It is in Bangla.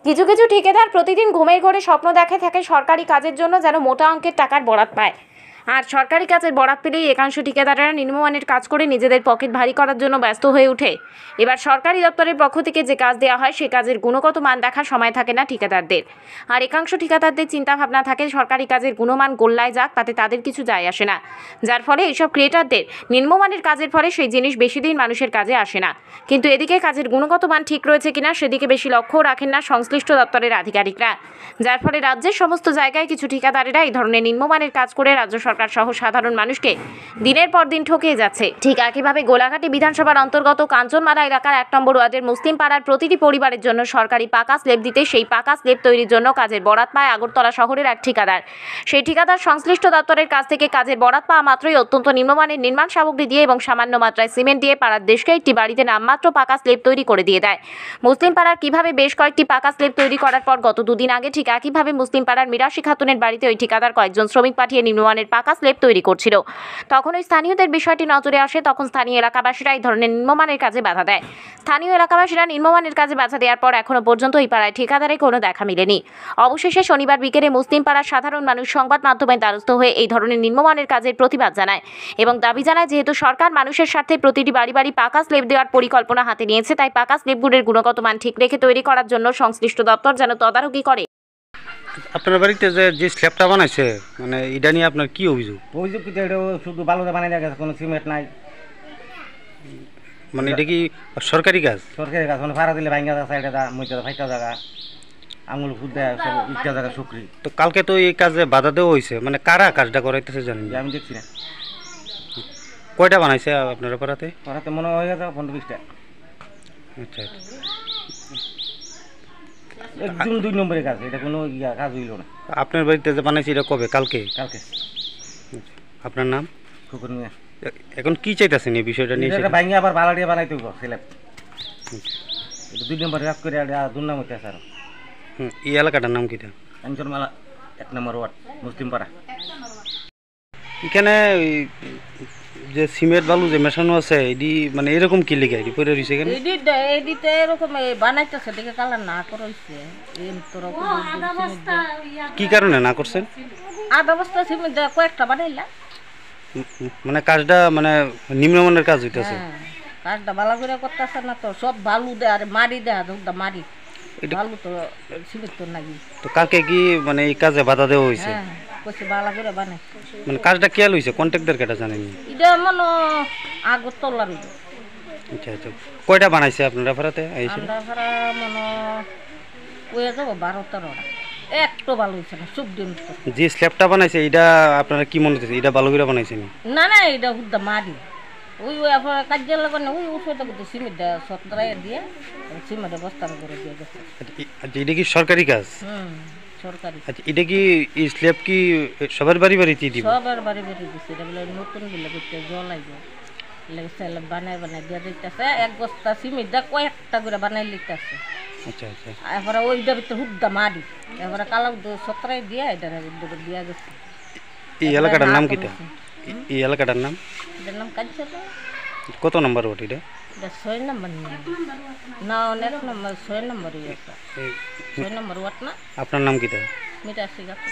কিছু কিছু ঠিকাদার প্রতিদিন ঘুমের ঘোরে স্বপ্ন দেখে থাকে সরকারি কাজের জন্য যেন মোটা অঙ্কের টাকার বরাত পায়। আর সরকারি কাজের বরাত পেলেই একাংশ ঠিকাদাররা নিম্নমানের কাজ করে নিজেদের পকেট ভারী করার জন্য ব্যস্ত হয়ে ওঠে। এবার সরকারি দপ্তরের পক্ষ থেকে যে কাজ দেওয়া হয় সে কাজের গুণগত মান দেখার সময় থাকে না ঠিকাদারদের। আর একাংশ ঠিকাদারদের চিন্তাভাবনা থাকে সরকারি কাজের গুণমান গোল্লায় যাক, তাতে তাদের কিছু যায় আসে না। যার ফলে এইসব ক্রিয়েটারদের নিম্নমানের কাজের ফলে সেই জিনিস বেশি দিন মানুষের কাজে আসে না। কিন্তু এদিকে কাজের গুণগত মান ঠিক রয়েছে কিনা সেদিকে বেশি লক্ষ্য রাখেন না সংশ্লিষ্ট দপ্তরের আধিকারিকরা। যার ফলে রাজ্যের সমস্ত জায়গায় কিছু ঠিকাদারেরা এই ধরনের নিম্নমানের কাজ করে রাজ্য সরকার সহ সাধারণ মানুষকে দিনের পর দিন ঠকিয়ে যাচ্ছে। ঠিক একইভাবে গোলাঘাটি বিধানসভার অন্তর্গত কাঞ্চনমালা এলাকার 1 নম্বর ওয়ার্ডের মুসলিম পাড়ার প্রতিটি পরিবারের জন্য সরকারি পাকা স্ল্যাব দিতে সেই পাকা স্ল্যাব তৈরির জন্য কাজের বরাত পায় আগরতলা শহরের এক ঠিকাদার। সেই ঠিকাদার সংশ্লিষ্ট দপ্তরের কাছ থেকে কাজের বরাত পাওয়া মাত্রই অত্যন্ত নিম্নমানের নির্মাণ সামগ্রী দিয়ে এবং সামান্য মাত্রায় সিমেন্ট দিয়ে পাড়ার দেশকে একটি বাড়িতে নামমাত্র পাকা স্ল্যাব তৈরি করে দিয়ে দেয়। মুসলিম পাড়ার কিভাবে বেশ কয়েকটি পাকা স্ল্যাব তৈরি করার পর গত দুদিন আগে ঠিক একইভাবে মুসলিম পাড়ার মিরাশি খাতুনের বাড়িতে ওই ঠিকাদার কয়েকজন শ্রমিক পাঠিয়ে নিম্নমানের পাকা স্ল্যাব তৈরি করছিল। তখন ওই স্থানীয়দের বিষয়টি নজরে আসে, তখন স্থানীয় এলাকাবাসীরা এই ধরনের নিম্নমানের কাজে বাধা দেয়। স্থানীয় এলাকাবাসীরা নিম্নমানের কাজে বাধা দেওয়ার পর এখনো পর্যন্ত এই পাড়ায় ঠিকাদারের কোনো দেখা মিলেনি। অবশেষে শনিবার বিকেলে মুসলিম পাড়ার সাধারণ মানুষ সংবাদ মাধ্যমের দ্বারস্থ হয়ে এই ধরনের নিম্নমানের কাজের প্রতিবাদ জানায় এবং দাবি জানায় যেহেতু সরকার মানুষের স্বার্থে প্রতিটি বাড়ি বাড়ি পাকা স্ল্যাব দেওয়ার পরিকল্পনা হাতে নিয়েছে, তাই পাকা স্ল্যাবগুলির গুণগত মান ঠিক রেখে তৈরি করার জন্য সংশ্লিষ্ট দপ্তর যেন তদারকি করে। আপনার বাড়িতে যে স্ল্যাবটা বানাইছে মানে এটা নিয়ে আপনার কি অভিযোগ? অভিযোগ কি এটা শুধু বালুতে বানাই দেওয়া গেছে, কোনো সিমেন্ট নাই। মানে এটা কি সরকারি কাজ? সরকারি কাজ, মানে ভাড়া দিলে ভাঙ্গা জায়গা সাইডে মধ্যে ফাইটা জায়গা আঙুল ফুট দেয় সব ইটা জায়গা শুকরি। তো কালকে তো এই কাজে বাধা দেওয়া হয়েছে, মানে কারা কাজটা করাইতেছে জানেন? আমি দেখছি না। কয়টা বানাইছে আপনারা পাড়াতে? পাড়াতে মনে হয়ে গেছে 15-20টা। আচ্ছা, একদম 2 নম্বরের কাজ, এটা কোনো কাজ হইল না। আপনার বাড়িতে যে বানাইছে এটা কবে? কালকে? কালকে। আপনার নাম? কুকুর মিয়া। এখন কি চাইতেছেন এই বিষয়টা নিয়ে? এটা ভাঙ্গা আবার বালা দিয়ে বানাইতে হবে স্ল্যাব। এটা 2 নম্বরের কাজ করে দুর্নাম হইতে আছে। আর এই এলাকাটার নাম কিটা? কাঞ্চনমালা 1 নম্বর ওয়ার্ড মুসলিম পাড়া। এখানে যে সিমেন্ট বালু যে মেশানো আছে এডি মানে এরকম কি লিখে এডি পড়ে রইছে কেন? এডিতে এরকম বানাইতেছে দেখে কালার না করইছে। কি কারণে না করছেন? আধা বস্তা সিমেন্ট কয়েকটা বানাইলা, মানে কাজটা মানে নিম্নমানের কাজ হইতাছে। কাজটা ভালো করে করতেছে না তো, সব বালু দেয় আর মারি দেয়, মারি বালু তো সিমেন্ট তো নাকি। তো কালকে কি মানে এই কাজে বাধা দেওয়া হয়েছে? কইছে ভালো করে বানাই। মানে কাজটা কেয়াল হইছে? কন্ট্রাক্টর কেটা জানেন? এটা মনে আগরতলার। আচ্ছা আচ্ছা, কয়টা বানাইছে আপনারা ভাড়াতে? আমরা ভাড়া মনে কয়ে যাবো 12-13টা। একটু ভালো হয়েছে না, সব দিন যে স্ল্যাবটা বানাইছে এটা আপনারা কি মনে হচ্ছে এটা ভালো করে বানাইছেন? না না, এটা হুদ্দা মারি ওই আপনার কাজের লাগে না, ওই উঠে কিন্তু সিমেন্ট সতরাই দিয়ে সিমেন্টের বস্তা করে দিয়ে গেছে। আচ্ছা, এটা কি সরকারি কাজ? সরকারি। আচ্ছা, এটা কি এই স্ল্যাব কি সবার বাড়ি বাড়িতে দিব? সবার বাড়ি বাড়ি দিচ্ছে। এটা বলে নতুন বলে করতে জল আইবে স্ল্যাব বানাই বানাই দিয়ে দিতেছে। 1 বস্তা সিমেন্ট দিয়ে কয়েকটা করে বানাই লিখতেছে। আচ্ছা আচ্ছা, এবারে ওইটার ভিতরে হুদ্দা মারি এবারে কালো সতরাই দিয়ে এটা দিয়া গেছে। এই এলাকাটার নাম কিটা? এই এলাকাটার নাম? এটার নাম কাঞ্চন। কত নম্বর ওট এটা? এটা 6 নম্বর না, অনেক নম্বর 6 নম্বরই আছে। 6 নম্বর ওয়াট না। আপনার নাম কিটা? মিরাশি খাতুন।